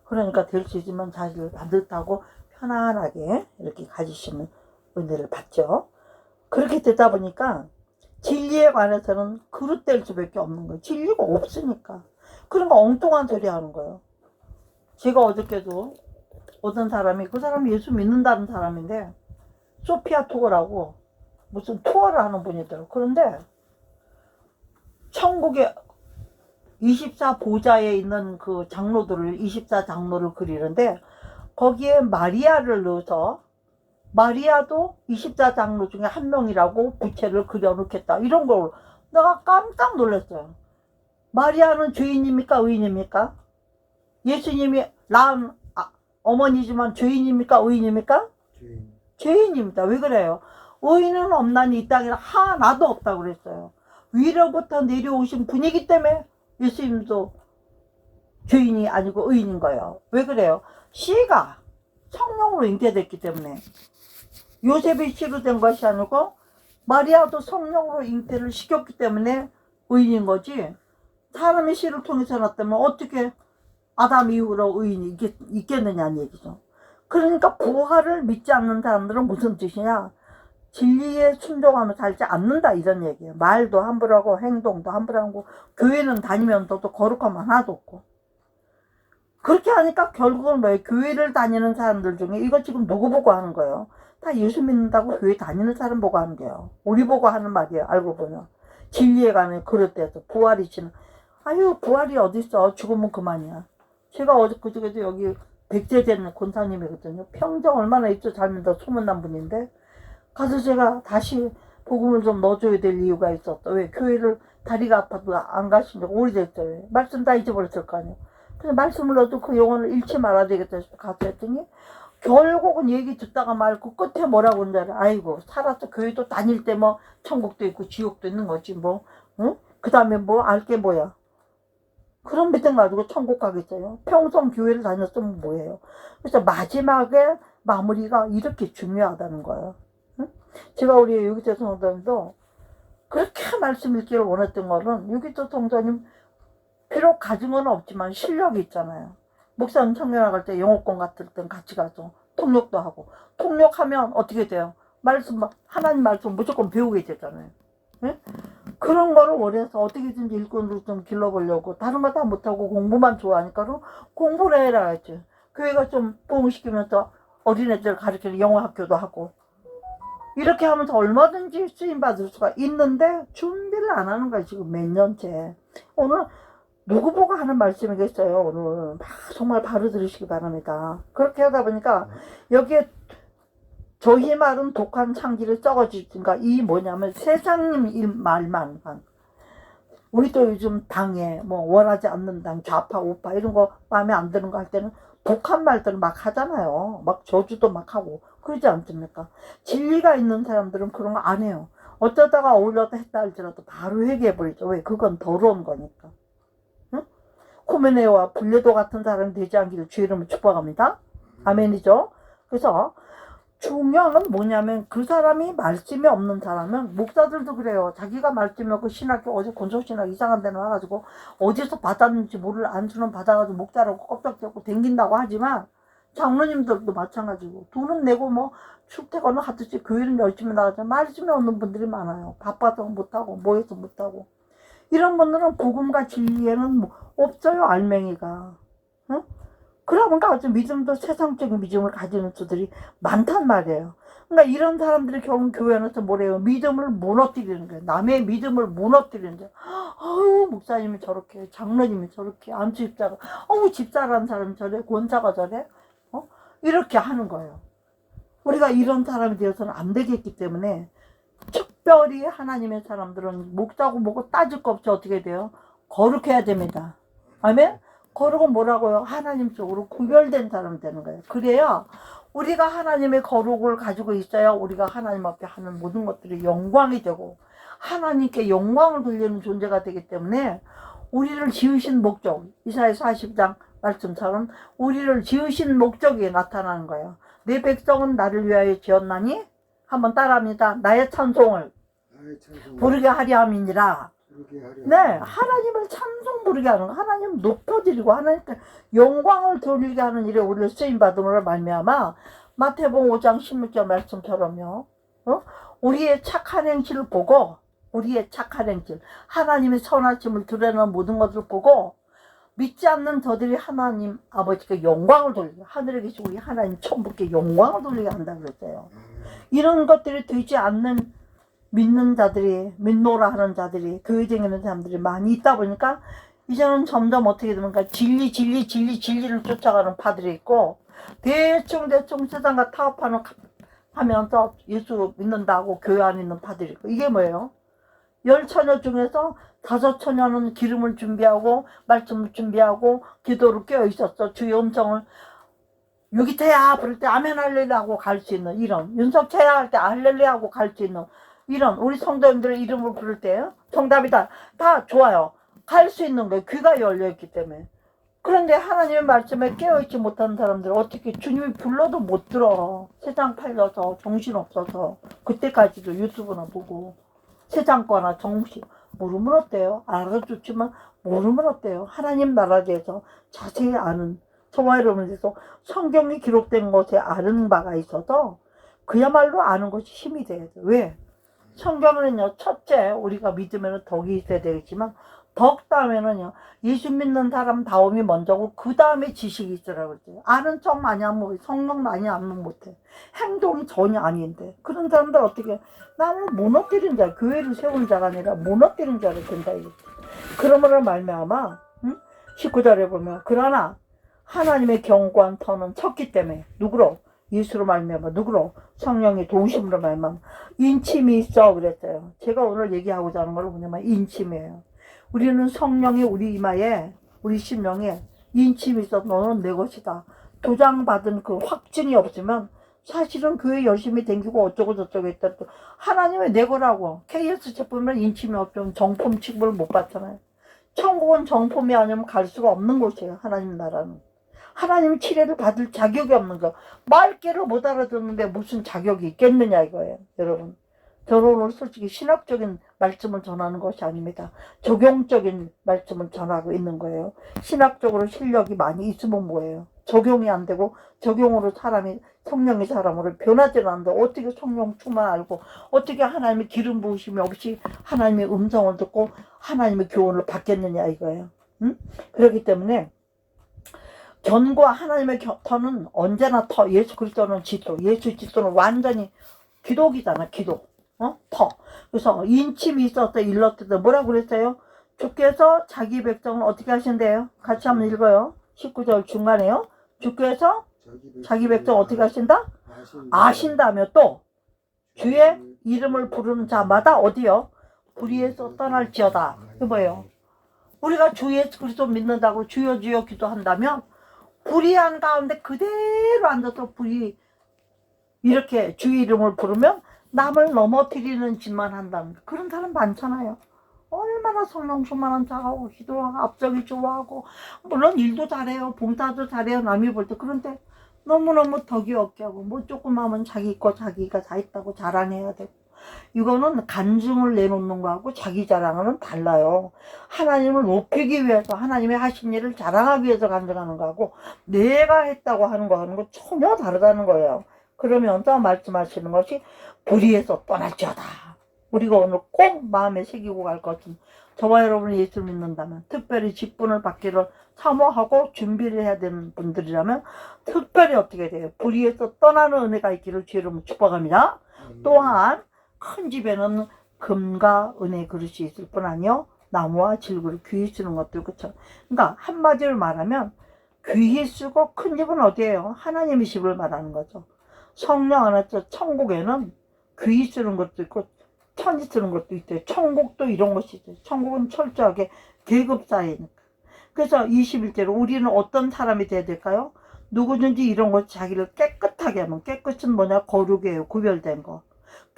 그러니까 될 수 있으면 자세를 반듯하고 편안하게 이렇게 가지시면 은혜를 받죠. 그렇게 되다 보니까 진리에 관해서는 그릇될 수밖에 없는 거예요. 진리가 없으니까. 그러니까 엉뚱한 소리 하는 거예요. 제가 어저께도 어떤 사람이 그 사람이 예수 믿는다는 사람인데 소피아 투어라고 무슨 투어를 하는 분이더라고요. 그런데 천국에 24보좌에 있는 그 장로들을 24장로를 그리는데 거기에 마리아를 넣어서 마리아도 24장로 중에 한 명이라고 부채를 그려놓겠다 이런 걸 내가 깜짝 놀랐어요. 마리아는 죄인입니까 의인입니까? 예수님이 낳은 어머니지만 죄인입니까 의인입니까? 죄인입니다. 왜 그래요? 의인은 없나니 이 땅에 하나도 없다고 그랬어요. 위로부터 내려오신 분이기 때문에 예수님도 죄인이 아니고 의인인 거예요. 왜 그래요? 씨가 성령으로 잉태됐기 때문에 요셉이 씨로 된 것이 아니고 마리아도 성령으로 잉태를 시켰기 때문에 의인인 거지 사람의 씨를 통해서 났다면 어떻게 아담 이후로 의인이 있겠느냐는 얘기죠. 그러니까 부활을 믿지 않는 사람들은 무슨 뜻이냐? 진리에 순종하며 살지 않는다 이런 얘기예요. 말도 함부로 하고 행동도 함부로 하고 교회는 다니면서도 거룩함 하나도 없고 그렇게 하니까 결국은 뭐예요? 교회를 다니는 사람들 중에 이거 지금 누구 보고 하는 거예요? 다 예수 믿는다고 교회 다니는 사람 보고 하는 거예요. 우리 보고 하는 말이에요. 알고 보면 진리에 관해 그릇돼서 부활이 지나 아유 부활이 어딨어 죽으면 그만이야. 제가 그저께도 여기 백제된 권사님이거든요. 평생 얼마나 입도 잘 믿어 소문난 분인데 가서 제가 다시 복음을 좀 넣어줘야 될 이유가 있었다. 왜? 교회를 다리가 아파도 안 가신 지 오래됐어요. 말씀 다 잊어버렸을 거 아니에요. 그래서 말씀을 넣어도 그 영혼을 잃지 말아야 되겠다 싶어 가서 했더니 결국은 얘기 듣다가 말고 끝에 뭐라고 그러는지 알아. 아이고 살아서 교회도 다닐 때 뭐 천국도 있고 지옥도 있는 거지 뭐 응? 그 다음에 뭐 알 게 뭐야. 그런 믿음 가지고 천국 가겠어요? 평생 교회를 다녔으면 뭐예요? 그래서 마지막에 마무리가 이렇게 중요하다는 거예요. 응? 제가 우리 유기태 성도님도 그렇게 말씀 읽기를 원했던 거는 유기태 성도님 비록 가진 건 없지만 실력이 있잖아요. 목사님 청년 나갈 때 영어권 같을 땐 같이 가서 통역도 하고, 통역하면 어떻게 돼요? 말씀, 하나님 말씀 무조건 배우게 되잖아요. 예? 그런 거를 원해서 어떻게든지 일꾼을 좀 길러보려고, 다른 거 다 못하고 공부만 좋아하니까 공부를 해라 했지. 교회가 좀 부흥시키면서 어린애들 가르치는 영어 학교도 하고, 이렇게 하면서 얼마든지 쓰임받을 수가 있는데 준비를 안 하는 거야 지금 몇 년째. 오늘 누구 보고 하는 말씀이겠어요. 오늘 정말 바로 들으시기 바랍니다. 그렇게 하다 보니까 여기에 저희 말은 독한 창기를 썩어지니까 이 뭐냐면 세상님 말만 우리도 요즘 당에 뭐 원하지 않는 당 좌파 우파 이런 거 마음에 안 드는 거 할 때는 독한 말들을 막 하잖아요. 막 저주도 막 하고 그러지 않습니까? 진리가 있는 사람들은 그런 거 안 해요. 어쩌다가 어울려도 했다 할지라도 바로 회개해버리죠. 왜? 그건 더러운 거니까. 응? 코메네와 블레도 같은 사람이 되지 않기를 주의 이름으로 축복합니다. 아멘이죠. 그래서 중요한 건 뭐냐면 그 사람이 말씀이 없는 사람은, 목사들도 그래요. 자기가 말씀이 없고 신학교 어제 건설신학 이상한 데 나와가지고 어디서 받았는지 모를 안수는 받아가지고 목사라고 껍데기 잡고 댕긴다고 하지만 장로님들도 마찬가지고 돈은 내고 뭐 출퇴근을 하듯이 교회는 열심히 나가지만 말씀이 없는 분들이 많아요. 바빠서 못하고 뭐해서 못하고. 이런 분들은 복음과 진리에는 뭐 없어요. 알맹이가. 응? 그러니까 아주 믿음도 세상적인 믿음을 가지는 수들이 많단 말이에요. 그러니까 이런 사람들이 결국 교회 안에서 뭐래요? 믿음을 무너뜨리는 거예요. 남의 믿음을 무너뜨리는 거예요. 아유, 목사님이 저렇게, 장로님이 저렇게, 안수집사가, 집사라는 사람이 저래, 권사가 저래, 이렇게 하는 거예요. 우리가 이런 사람이 되어서는 안 되겠기 때문에 특별히 하나님의 사람들은 목사고 뭐고 따질 거 없이 어떻게 돼요? 거룩해야 됩니다. 아멘? 거룩은 뭐라고요? 하나님 쪽으로 구별된 사람 되는 거예요. 그래야 우리가 하나님의 거룩을 가지고 있어야 우리가 하나님 앞에 하는 모든 것들이 영광이 되고 하나님께 영광을 돌리는 존재가 되기 때문에 우리를 지으신 목적, 이사야 40장 말씀처럼 우리를 지으신 목적이 나타나는 거예요. 내 백성은 나를 위하여 지었나니? 한번 따라합니다. 나의 찬송을 부르게 하려 함이니라. 네, 하나님을 찬송 부르게 하는 거, 하나님 높여드리고 하나님께 영광을 돌리게 하는 일에 우리를 쓰임받음으로 말미암아 마태복음 5장 16절 말씀처럼요, 우리의 착한 행실을 보고, 우리의 착한 행실, 하나님의 선하심을 드러내는 모든 것을 보고 믿지 않는 저들이 하나님 아버지께 영광을 돌리게, 하늘에 계신 우리 하나님 천부께 영광을 돌리게 한다고 그랬어요. 이런 것들이 되지 않는 믿는 자들이, 믿노라 하는 자들이, 교회 다니는 사람들이 많이 있다 보니까 이제는 점점 어떻게 됩니까? 진리를 쫓아가는 파들이 있고, 대충 세상과 타협하면서 예수 믿는다고 교회 안에 있는 파들이 있고, 이게 뭐예요? 10처녀 중에서 5처녀는 기름을 준비하고 말씀을 준비하고 기도를 깨어 있었어. 주의 음성을 유기태야 부를 때 아멘 할렐루야 하고 갈 수 있는, 이런 윤석태야 할 때 할렐루야 하고 갈 수 있는, 이런 우리 성도님들의 이름을 부를 때 정답이다, 다 좋아요. 갈 수 있는 거예요. 귀가 열려있기 때문에. 그런데 하나님의 말씀에 깨어있지 못하는 사람들은 어떻게 주님이 불러도 못 들어. 세상 팔려서 정신없어서. 그때까지도 유튜브나 보고 세상 거나 정신 모르면 어때요? 알아줬지만 모르면 어때요? 하나님 나라에 대해서 자세히 아는, 저와 여러분에 대해서 성경이 기록된 것에 아는 바가 있어서 그야말로 아는 것이 힘이 돼야 돼요. 왜? 성경은요, 첫째 우리가 믿으면 덕이 있어야 되겠지만 덕 다음에는요, 예수 믿는 사람 다움이 먼저고 그 다음에 지식이 있으라고 그랬어요. 아는 척 많이 하면, 성경 많이 하면 못해. 행동이 전혀 아닌데 그런 사람들 어떻게, 나는 무너뜨린 자, 교회를 세운 자가 아니라 무너뜨린 자를 된다 이거지. 그러므로 말미암아 19절에 보면, 그러나 하나님의 견고한 터는 쳤기 때문에, 누구로? 예수로 말미암아. 누구로? 성령의 도우심으로 말미암아 인침이 있어 그랬어요. 제가 오늘 얘기하고자 하는 건 뭐냐면 인침이에요. 우리는 성령이 우리 이마에, 우리 심령에 인침이 있어. 너는 내 것이다. 도장받은 그 확증이 없으면 사실은 교회 열심히 댕기고 어쩌고 저쩌고 했다. 하나님의 내 거라고. KS 제품은 인침이 없으면 정품 취급을 못 받잖아요. 천국은 정품이 아니면 갈 수가 없는 곳이에요. 하나님 나라는. 하나님 치례를 받을 자격이 없는 거. 말귀를 못 알아듣는데 무슨 자격이 있겠느냐 이거예요. 여러분. 저는 오늘 솔직히 신학적인 말씀을 전하는 것이 아닙니다. 적용적인 말씀을 전하고 있는 거예요. 신학적으로 실력이 많이 있으면 뭐예요? 적용이 안 되고 적용으로 사람이 성령의 사람으로 변하지는 않는데 어떻게 성령 충만 알고 어떻게 하나님의 기름 부으심이 없이 하나님의 음성을 듣고 하나님의 교훈을 받겠느냐 이거예요. 응? 그렇기 때문에 견과 하나님의 터는 언제나 터. 예수 그리스도는 지도. 예수 지도는 완전히 기독이잖아. 기독. 터. 그래서 인침이 있었다 일렀다 뭐라고 그랬어요? 주께서 자기 백성을 어떻게 하신대요? 같이 한번 읽어요. 19절 중간에요. 주께서 자기 백성 어떻게 하신다? 아신다며 또 주의 이름을 부르는 자마다 어디요? 불의에서 떠날지어다. 이게 뭐예요? 우리가 주 예수 그리스도 믿는다고 주여 주여 기도한다면 불의한 가운데 그대로 앉아서 불의 이렇게 주의 이름을 부르면 남을 넘어뜨리는 짓만 한다는 그런 사람 많잖아요. 얼마나 성령 충만한 자하고 기도하고 앞서기 좋아하고 물론 일도 잘해요. 봉사도 잘해요. 남이 볼 때. 그런데 너무너무 덕이 없게 하고 뭐 조금 하면 자기 거 자기가 다 했다고 자랑해야 되고 이거는 간증을 내놓는 거하고 자기 자랑은 달라요. 하나님을 높이기 위해서 하나님의 하신 일을 자랑하기 위해서 간증하는 거하고 내가 했다고 하는 거 전혀 다르다는 거예요. 그러면서 말씀하시는 것이 불의에서 떠날지어다. 우리가 오늘 꼭 마음에 새기고 갈 것은 저와 여러분이 예수를 믿는다면 특별히 직분을 받기를 사모하고 준비를 해야 되는 분들이라면 특별히 어떻게 돼요? 불의에서 떠나는 은혜가 있기를 주의 이름으로 축복합니다. 또한 큰 집에는 금과 은혜 그릇이 있을 뿐 아니요 나무와 질그릇 귀히 쓰는 것도 그렇죠. 그러니까 한마디로 말하면 귀히 쓰고 큰 집은 어디예요? 하나님의 집을 말하는 거죠. 성령 안에서 천국에는 귀히 쓰는 것도 있고 천지 쓰는 것도 있대요. 천국도 이런 것이 있어요. 천국은 철저하게 계급사회니까. 그래서 21절로 우리는 어떤 사람이 돼야 될까요? 누구든지 이런 것 자기를 깨끗하게 하면 깨끗은 뭐냐? 거룩이에요. 구별된 거.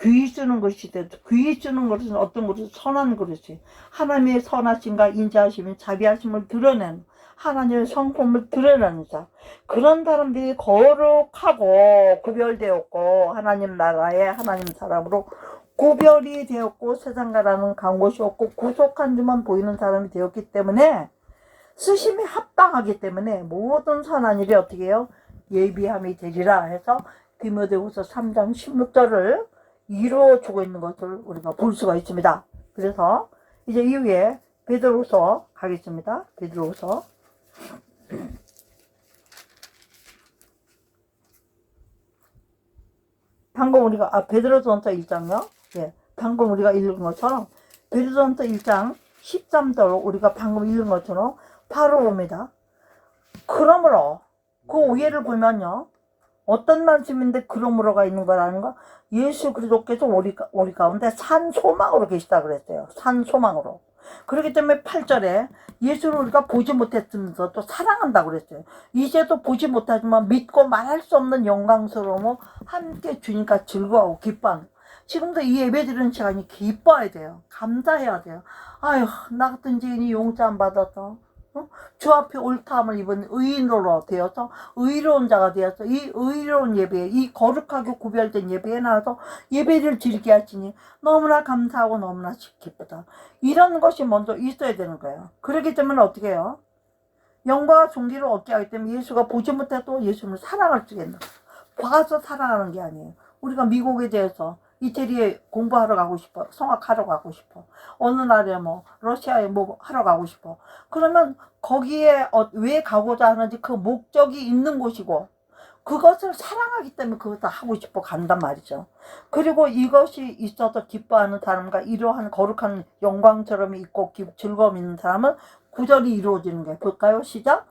귀히 쓰는 것이 돼도 귀히 쓰는 것은 어떤 것은 선한 그릇이 하나님의 선하심과 인자하심이 자비하심을 드러내는 하나님의 성품을 드러내는 자 그런 사람들이 거룩하고 구별되었고 하나님 나라의 하나님 사람으로 구별이 되었고 세상과라는 간 곳이 없고 구속한 줄만 보이는 사람이 되었기 때문에 쓰심이 합당하기 때문에 모든 선한 일이 어떻게 해요? 예비함이 되리라 해서 디모데후서 3장 16절을 이루어주고 있는 것을 우리가 볼 수가 있습니다. 그래서 이제 이후에 베드로후서 가겠습니다. 베드로후서 방금 우리가 베드로전서 1장요. 예, 방금 우리가 읽은 것처럼 베드로전서 1장 13절 우리가 방금 읽은 것처럼 바로 옵니다. 그러므로 그 오해를 보면요. 어떤 말씀인데 그러므로가 있는 거라는 거 예수 그리스도께서 우리 가운데 산 소망으로 계시다 그랬어요. 산 소망으로. 그렇기 때문에 8절에 예수를 우리가 보지 못했으면서 또 사랑한다고 그랬어요. 이제도 보지 못하지만 믿고 말할 수 없는 영광스러움을 함께 주니까 즐거워하고 기뻐하는 지금도 이 예배드리는 시간이 기뻐해야 돼요. 감사해야 돼요. 아휴 나 같은 죄인이 용서 안 받아서 주 앞에 옳다함을 입은 의인으로 되어서 의로운 자가 되어서 이 의로운 예배에 이 거룩하게 구별된 예배에 나와서 예배를 드리게 하시니 너무나 감사하고 너무나 기쁘다. 이런 것이 먼저 있어야 되는 거예요. 그렇기 때문에 어떻게 해요? 영광과 존귀를 얻게 하기 때문에 예수가 보지 못해도 예수님을 사랑할 수 있는 봐서 사랑하는 게 아니에요. 우리가 미국에 대해서 이태리에 공부하러 가고 싶어. 성악하러 가고 싶어. 어느 날에 뭐 러시아에 뭐 하러 가고 싶어. 그러면 거기에 왜 가고자 하는지 그 목적이 있는 곳이고 그것을 사랑하기 때문에 그것을 하고 싶어 간단 말이죠. 그리고 이것이 있어서 기뻐하는 사람과 이러한 거룩한 영광처럼이 있고 즐거움이 있는 사람은 구절이 이루어지는 거예요. 볼까요? 시작.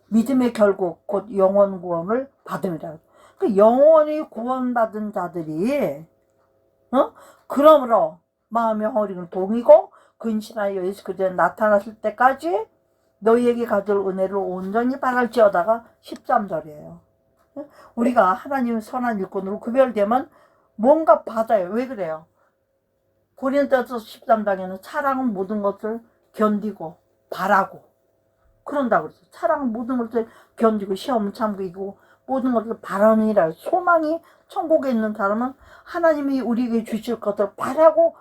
믿음의 결국 곧 영원 구원을 받음이라. 그 영원히 구원받은 자들이 그러므로 마음의 허리는 동이고 근신하여 예수 그리스도에 나타났을 때까지 너희에게 가질 은혜를 온전히 바랄지어다가 13절이에요. 우리가 하나님의 선한 일꾼으로 구별되면 뭔가 받아요. 왜 그래요? 고린도서 13장에는 사랑은 모든 것을 견디고 바라고 그런다고 그랬어요. 사랑은 모든 것을 견디고 시험 참고 모든 것을 바라느니라. 소망이 천국에 있는 사람은 하나님이 우리에게 주실 것을 바라고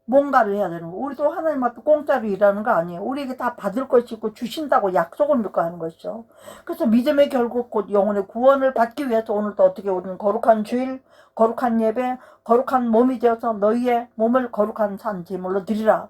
뭔가를 해야 되는 거. 우리도 하나님 앞에 공짜로 일하는 거 아니에요. 우리에게 다 받을 것이 있고 주신다고 약속을 믿고 하는 것이죠. 그래서 믿음의 결국 곧 영혼의 구원을 받기 위해서 오늘도 어떻게 우리는 거룩한 주일, 거룩한 예배, 거룩한 몸이 되어서 너희의 몸을 거룩한 산 제물로 드리라.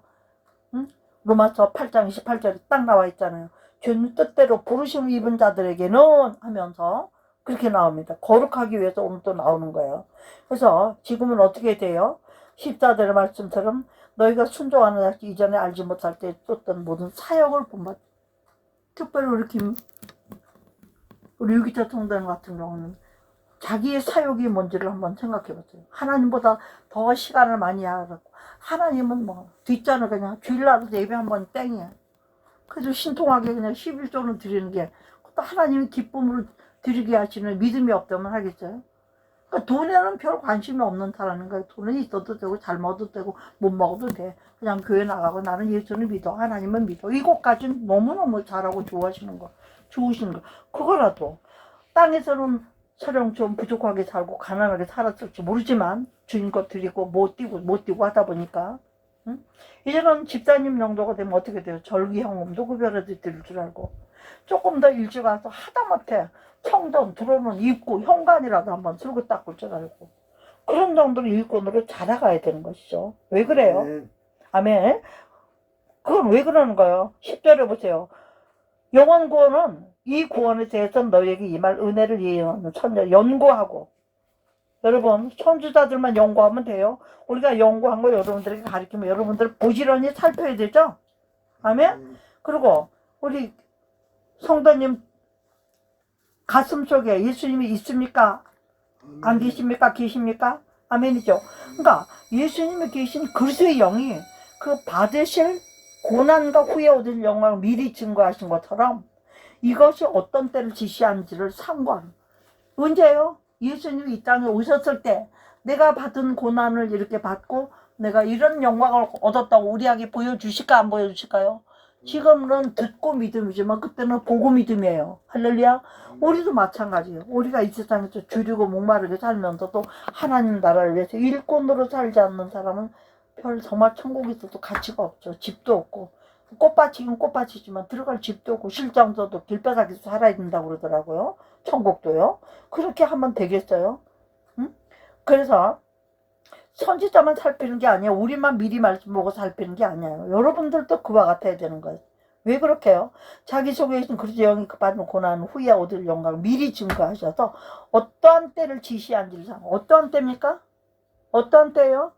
응? 로마서 8장 28절에 딱 나와 있잖아요. 주님 뜻대로 부르심을 입은 자들에게는 하면서 그렇게 나옵니다. 거룩하기 위해서 오늘 또 나오는 거예요. 그래서 지금은 어떻게 돼요? 14절의 말씀처럼 너희가 순종하는 자식 이전에 알지 못할 때 쫓던 모든 사역을 본받. 특별히 우리 유기자 성도님 같은 경우는 자기의 사역이 뭔지를 한번 생각해 보세요. 하나님보다 더 시간을 많이 하고 하나님은 뭐 뒷전을 그냥 주일날 예배 한번 땡이야. 그래도 신통하게 그냥 11조는 드리는 게 또 하나님이 기쁨으로 드리게 하시는 믿음이 없다면 하겠어요? 그러니까 돈에는 별 관심이 없는 사람인 거예요. 돈은 있어도 되고 잘 먹어도 되고 못 먹어도 돼. 그냥 교회 나가고 나는 예수를 믿어. 하나님은 믿어. 이것까지는 너무너무 잘하고 좋아하시는 거. 좋으신 거. 그거라도 땅에서는 서령 좀 부족하게 살고 가난하게 살았을지 모르지만 주인 것 드리고 못 뛰고 하다 보니까 응? 이제는 집사님 정도가 되면 어떻게 돼요? 절기형음도 구별해서 드릴 줄 알고 조금 더 일찍 와서 하다못해 청전 들어오는 입구 현관이라도 한번 들고 닦을 줄 알고 그런 정도로 일꾼으로 자라가야 되는 것이죠. 왜 그래요? 네. 아멘. 그건 왜 그러는 거예요? 10절에 보세요. 영원 구원은 이 구원에 대해서 너희에게 임할 은혜를 예언하는 천재 연구하고. 여러분 선지자들만 연구하면 돼요. 우리가 연구한 거 여러분들에게 가르치면 여러분들 부지런히 살펴야 되죠. 아멘. 그리고 우리 성도님 가슴 속에 예수님이 있습니까? 안 계십니까? 계십니까? 아멘이죠. 그러니까 예수님이 계신 그리스도의 영이 그 받으실 고난과 후에 얻을 영광을 미리 증거하신 것처럼 이것이 어떤 때를 지시하는지를 상관. 언제요? 예수님이 이 땅에 오셨을 때 내가 받은 고난을 이렇게 받고 내가 이런 영광을 얻었다고 우리에게 보여주실까 안 보여주실까요? 지금은 듣고 믿음이지만 그때는 보고 믿음이에요. 할렐루야. 우리도 마찬가지예요. 우리가 이 세상에서 줄이고 목마르게 살면서도 하나님 나라를 위해서 일꾼으로 살지 않는 사람은 별 정말 천국에 있어도 가치가 없죠. 집도 없고 꽃밭이긴 꽃밭이지만 들어갈 집도 없고 실장서도 길바닥에서 살아야 된다고 그러더라고요. 천국도요. 그렇게 하면 되겠어요? 응? 그래서 선지자만 살피는 게 아니에요. 우리만 미리 말씀 보고 살피는 게 아니에요. 여러분들도 그와 같아야 되는 거예요. 왜 그렇게요? 자기 속에 있는 그리스도 영이 받은 고난 후에 얻을 영광을 미리 증거하셔서 어떠한 때를 지시한지를 어떠한 때입니까? 어떠한 때예요?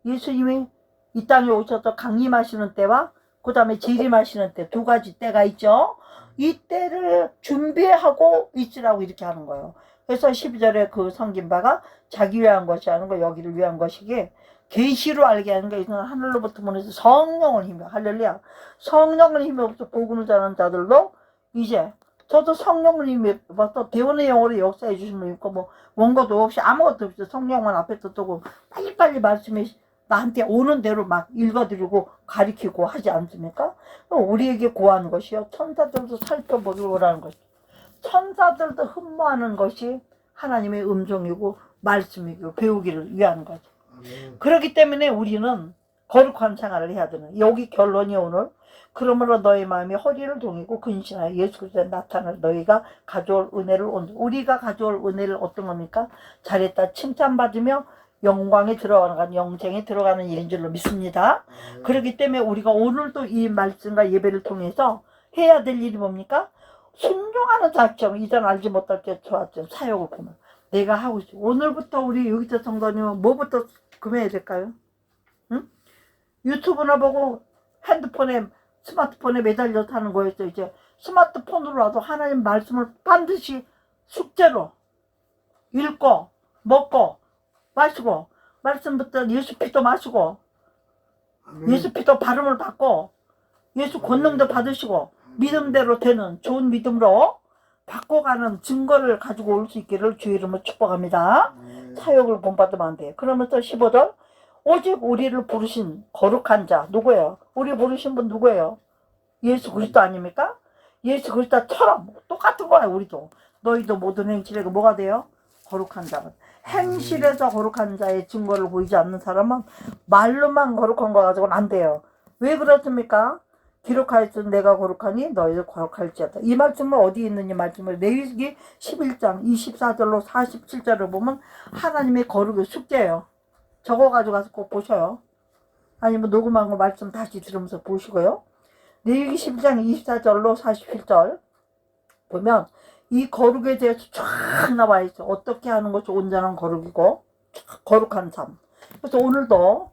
예수님이 이 땅에 오셔서 강림하시는 때와 그 다음에 재림하시는 때 두 가지 때가 있죠. 이 때를 준비하고 있으라고 이렇게 하는 거예요. 그래서 12절에 그 섬긴 바가 자기 위한 것이 아니고 여기를 위한 것이기에 계시로 알게 하는 게 이거는 하늘로부터 보내서 성령을 힘입어. 할렐루야. 성령을 힘입어서 복음을 전하는 자들도 이제 저도 성령을 힘입어서 대원의 영으로 역사해 주신 분 있고 뭐 원고도 없이 아무것도 없이 성령만 앞에서 두고 빨리빨리 말씀이 나한테 오는 대로 막 읽어드리고 가리키고 하지 않습니까? 우리에게 구하는 것이요. 천사들도 살펴보라는 것이요. 천사들도 흠모하는 것이 하나님의 음성이고 말씀이고 배우기를 위한 거죠. 그렇기 때문에 우리는 거룩한 생활을 해야 되는 여기 결론이 오늘 그러므로 너희 마음이 허리를 동이고 근신하여 예수 그리스도의 나타날 너희가 가져올 은혜를 우리가 가져올 은혜를 어떤 겁니까? 잘했다 칭찬받으며 영광에 들어가는 영생에 들어가는 일인 줄로 믿습니다. 그렇기 때문에 우리가 오늘도 이 말씀과 예배를 통해서 해야 될 일이 뭡니까? 순종하는 작정, 이전 알지 못할 때 좋았죠. 사역을 보면 내가 하고 있어. 오늘부터 우리 여기서 성도님은 뭐부터 금해야 될까요? 응? 유튜브나 보고 핸드폰에 스마트폰에 매달려서 하는 거였어. 이제 스마트폰으로라도 하나님 말씀을 반드시 숙제로 읽고 먹고 마시고 말씀부터 예수 피도 마시고 예수 피도 발음을 받고 예수 권능도 받으시고 믿음대로 되는 좋은 믿음으로 바꿔가는 증거를 가지고 올 수 있기를 주의 이름으로 축복합니다. 사역을 본받으면 안 돼요. 그러면서 15절 오직 우리를 부르신 거룩한 자 누구예요? 우리 부르신 분 누구예요? 예수 그리스도 아닙니까? 예수 그리스도처럼 똑같은 거예요. 우리도. 너희도 모든 행실에가 뭐가 돼요? 거룩한 자가. 행실에서 거룩한 자의 증거를 보이지 않는 사람은 말로만 거룩한 거 가지고는 안 돼요. 왜 그렇습니까? 기록하였으 내가 거룩하니 너희도 거룩할지어다. 이 말씀은 어디 있느냐 말씀을 레위기 11장 24절로 47절을 보면 하나님의 거룩의 숙제예요. 적어가지고 가서 꼭 보셔요. 아니면 녹음한 거 말씀 다시 들으면서 보시고요. 레위기 11장 24절로 47절 보면 이 거룩에 대해서 쫙 나와 있어. 어떻게 하는 것이 온전한 거룩이고 거룩한 삶. 그래서 오늘도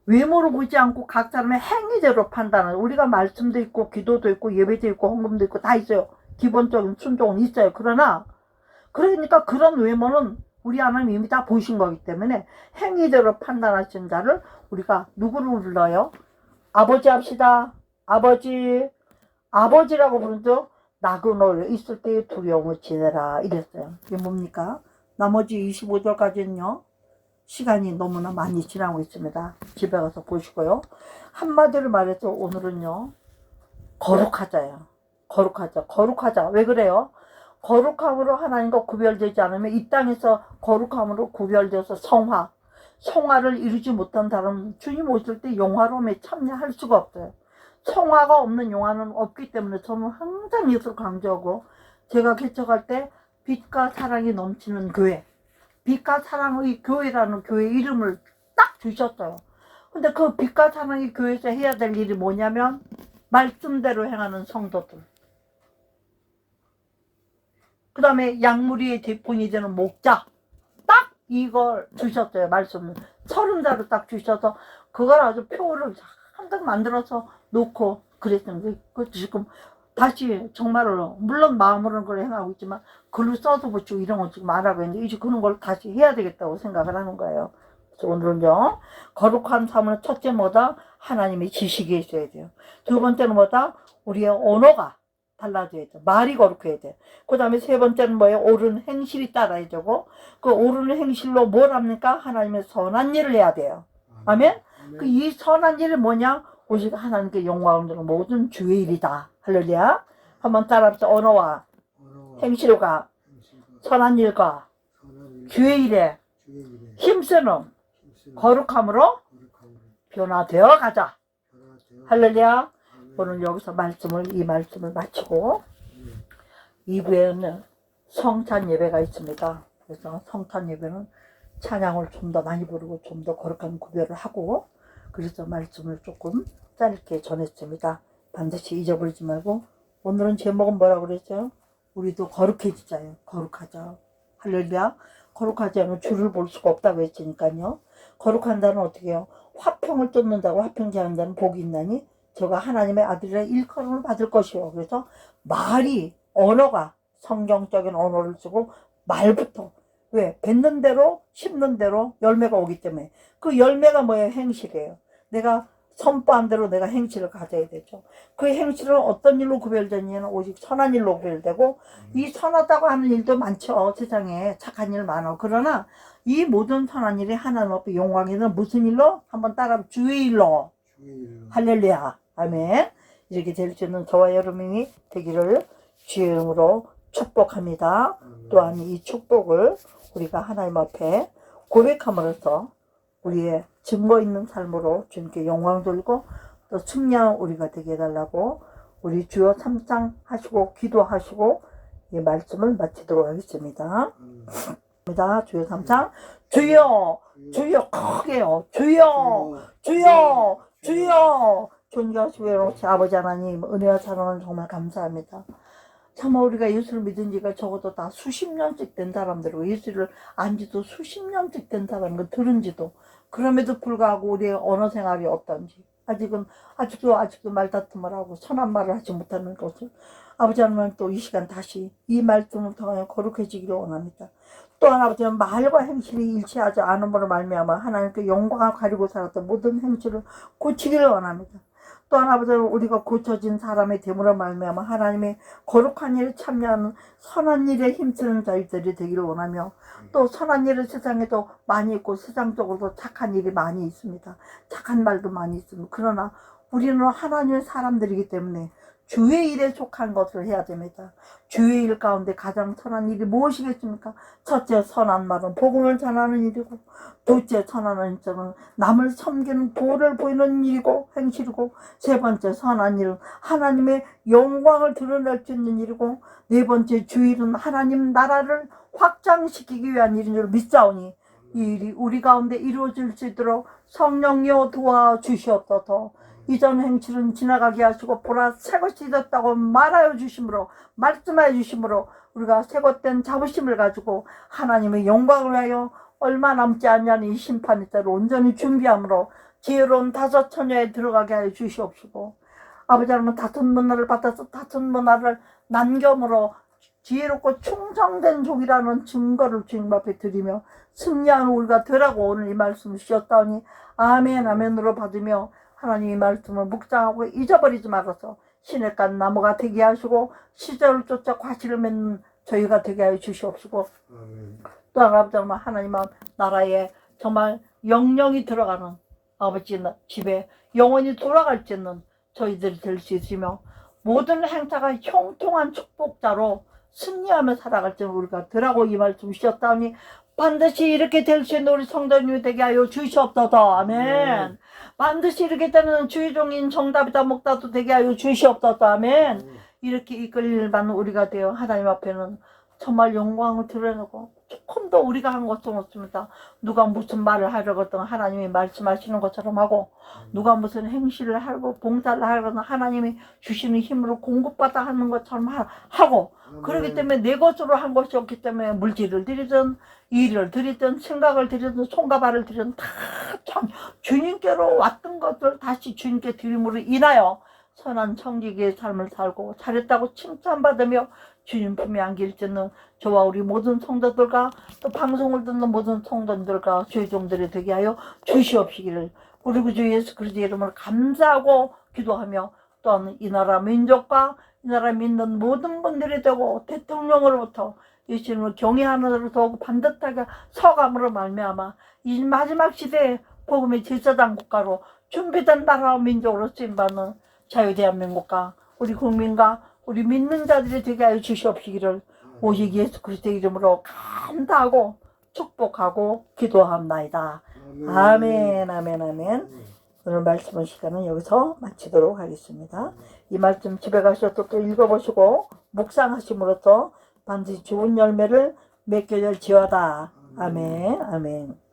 외모로 보지 않고 각 사람의 행위대로 판단하는, 우리가 말씀도 있고 기도도 있고 예배도 있고 헌금도 있고 다 있어요. 기본적인 순종은 있어요. 그러니까 그런 외모는 우리 하나님 이미 다 보신 거기 때문에 행위대로 판단하신 자를 우리가 누구를 불러요? 아버지 합시다. 아버지라고 부르죠. 나그네 있을 때의 두려움을 지내라 이랬어요. 이게 뭡니까? 나머지 25절까지는요. 시간이 너무나 많이 지나고 있습니다. 집에 가서 보시고요. 한마디로 말해서 오늘은요. 거룩하자예요. 거룩하자. 왜 그래요? 거룩함으로 하나님과 구별되지 않으면 이 땅에서 거룩함으로 구별되어서 성화를 이루지 못한 사람은 주님 오실 때 영화로움에 참여할 수가 없어요. 성화가 없는 영화는 없기 때문에 저는 항상 이것을 강조하고, 제가 개척할 때 빛과 사랑이 넘치는 교회, 빛과 사랑의 교회라는 교회 이름을 딱 주셨어요. 근데 그 빛과 사랑의 교회에서 해야 될 일이 뭐냐면 말씀대로 행하는 성도들, 그 다음에 약물이의 대본이 되는 목자, 딱 이걸 주셨어요. 말씀을 30자로 딱 주셔서 그걸 아주 표를 한장 만들어서 놓고 그랬는데, 그 지금 다시 정말로 물론 마음으로는 그걸 행하고 있지만 글로 써서 붙이고 이런 거 지금 안 하고 있는데 이제 그런 걸 다시 해야 되겠다고 생각을 하는 거예요. 그래서 오늘은요, 거룩한 삶은 첫째 뭐다? 하나님의 지식이 있어야 돼요. 두 번째는 뭐다? 우리의 언어가 달라져야 돼. 말이 거룩해야 돼. 그 다음에 세 번째는 뭐예요? 옳은 행실이 따라야 되고, 그 옳은 행실로 뭘 합니까? 하나님의 선한 일을 해야 돼요. 아멘? 그 이 선한 일이 뭐냐? 오직 하나님께 영광을 드리는 모든 주의 일이다. 할렐루야. 한번 따라합시다. 언어와 행실과 선한 일과 주의 일에 힘쓰는 거룩함으로 변화되어 가자. 할렐루야. 오늘 여기서 이 말씀을 마치고 2부에는 성찬 예배가 있습니다. 그래서 성찬 예배는 찬양을 좀 더 많이 부르고 좀 더 거룩한 구별을 하고, 그래서 말씀을 조금 짧게 전했습니다. 반드시 잊어버리지 말고, 오늘은 제목은 뭐라고 그랬어요? 우리도 거룩해지자요. 거룩하자. 할렐루야. 거룩하지 않으면 주를 볼 수가 없다고 했으니까요. 거룩한 자는 어떻게 해요? 화평을 쫓는다고 화평 제한 자는 복이 있나니 저가 하나님의 아들이라 일컬음을 받을 것이요. 그래서 언어가 성경적인 언어를 쓰고 말부터, 왜? 뱉는 대로 심는 대로 열매가 오기 때문에. 그 열매가 뭐예요? 행실이에요. 내가 선포한 대로 내가 행실을 가져야 되죠. 그 행실은 어떤 일로 구별되냐면 오직 선한 일로 구별되고, 이 선하다고 하는 일도 많죠. 세상에 착한 일 많아. 그러나 이 모든 선한 일이 하나님 앞에 영광이는 무슨 일로? 한번 따라 주의 일로. 할렐루야. 아멘. 이렇게 될 수 있는 저와 여러분이 되기를 주의 이름으로 축복합니다. 또한 이 축복을 우리가 하나님 앞에 고백함으로써 우리의 증거 있는 삶으로 주님께 영광 돌리고 또 승리한 우리가 되게 해달라고 우리 주여 삼창하시고 기도하시고 이 말씀을 마치도록 하겠습니다. 주여 삼창. 주여 크게요. 주여 존귀하시고 여러분 아버지 하나님, 은혜와 사랑을 정말 감사합니다. 참 우리가 예수를 믿은 지가 적어도 다 수십 년씩 된 사람들이고, 예수를 안지도 수십 년씩 된 사람들 들은 지도, 그럼에도 불구하고 우리의 언어 생활이 어떤지 아직도 말다툼을 하고 선한 말을 하지 못하는 것을 아버지 하나님 또 이 시간 다시 이 말씀을 통하여 거룩해지기를 원합니다. 또한 아버지는 말과 행실이 일치하지 않음으로 말미암아 하나님께 영광을 가리고 살았던 모든 행실을 고치기를 원합니다. 또한 아버지 우리가 고쳐진 사람의 됨으로 말미암아 하나님의 거룩한 일에 참여하는 선한 일에 힘쓰는 자들이 되기를 원하며 또 선한 일은 세상에도 많이 있고 세상적으로도 착한 일이 많이 있습니다. 착한 말도 많이 있습니다. 그러나 우리는 하나님의 사람들이기 때문에 주의 일에 속한 것을 해야 됩니다. 주의 일 가운데 가장 선한 일이 무엇이겠습니까? 첫째 선한 말은 복음을 전하는 일이고, 둘째 선한 일은 남을 섬기는 도를 보이는 일이고 행실이고, 세 번째 선한 일은 하나님의 영광을 드러낼 수 있는 일이고, 네 번째 주일은 하나님 나라를 확장시키기 위한 일인 줄 믿사오니 이 일이 우리 가운데 이루어질 수 있도록 성령여 도와주시옵소서. 이전 행실은 지나가게 하시고 보라 새것이 되었다고 말하여 주심으로 말씀하여 주심으로 우리가 새것된 자부심을 가지고 하나님의 영광을 위하여 얼마 남지 않냐는 이 심판의 때를 온전히 준비함으로 지혜로운 다섯 처녀에 들어가게 하여 주시옵시고, 아버지 하나님 다툰 문화를 받아서 다툰 문화를 난겸으로 지혜롭고 충성된 종이라는 증거를 주님 앞에 드리며 승리하는 우리가 되라고 오늘 이 말씀을 주셨다니 아멘 아멘으로 받으며 하나님 이 말씀을 묵상하고 잊어버리지 말아서 시냇가 나무가 되게 하시고 시절을 쫓아 과실을 맺는 저희가 되게 하여 주시옵시고, 또한 아버지 하나님 나라에 정말 영영이 들어가는 아버지 집에 영원히 돌아갈 수 있는 저희들이 될 수 있으며 모든 행사가 형통한 축복자로 승리하며 살아갈 줄 우리가 되라고 이 말씀 주셨다니 반드시 이렇게 될 수 있는 우리 성도님이 되게 하여 주시옵소서. 아멘. 반드시 이렇게 되는 주의 종인 정답이다 목다도 되게 하여 주시옵소서. 아멘. 이렇게 이끌릴 만한 우리가 되어 하나님 앞에는 정말 영광을 드러내고 조금 더 우리가 한 것은 없습니다. 누가 무슨 말을 하려거든 하나님이 말씀하시는 것처럼 하고, 누가 무슨 행실을 하고 봉사를 하려거든 하나님이 주시는 힘으로 공급받아 하는 것처럼 하고, 그렇기 때문에 내 것으로 한 것이 없기 때문에 물질을 드리든 일을 드리든 생각을 드리든 손과 발을 드리든 다 참 주님께로 왔던 것을 다시 주님께 드림으로 인하여 선한 청지기의 삶을 살고 잘했다고 칭찬받으며 주님 품에 안길 수 있는 저와 우리 모든 성도들과 또 방송을 듣는 모든 성도들과 주의 종들이 되게 하여 주시옵시기를 우리 구주 예수 그리스도의 이름으로 감사하고 기도하며, 또한 이 나라 민족과 이 나라 믿는 모든 분들이 되고 대통령으로부터 예수님을 경외하는 대로 더욱 반듯하게 서감으로 말미암아 이 마지막 시대에 복음의 제사장 국가로 준비된 나라와 민족으로 쓰임받는 자유대한민국과 우리 국민과 우리 믿는 자들이 되게 하여 주시옵시기를 오직 예수 그리스도의 이름으로 감사하고 축복하고 기도합나이다. 아멘 아멘 아멘. 오늘 말씀 시간은 여기서 마치도록 하겠습니다. 이 말씀 집에 가셔서 또 읽어보시고 묵상하심으로써 반드시 좋은 열매를 맺게 될 지어다. 아멘 아멘.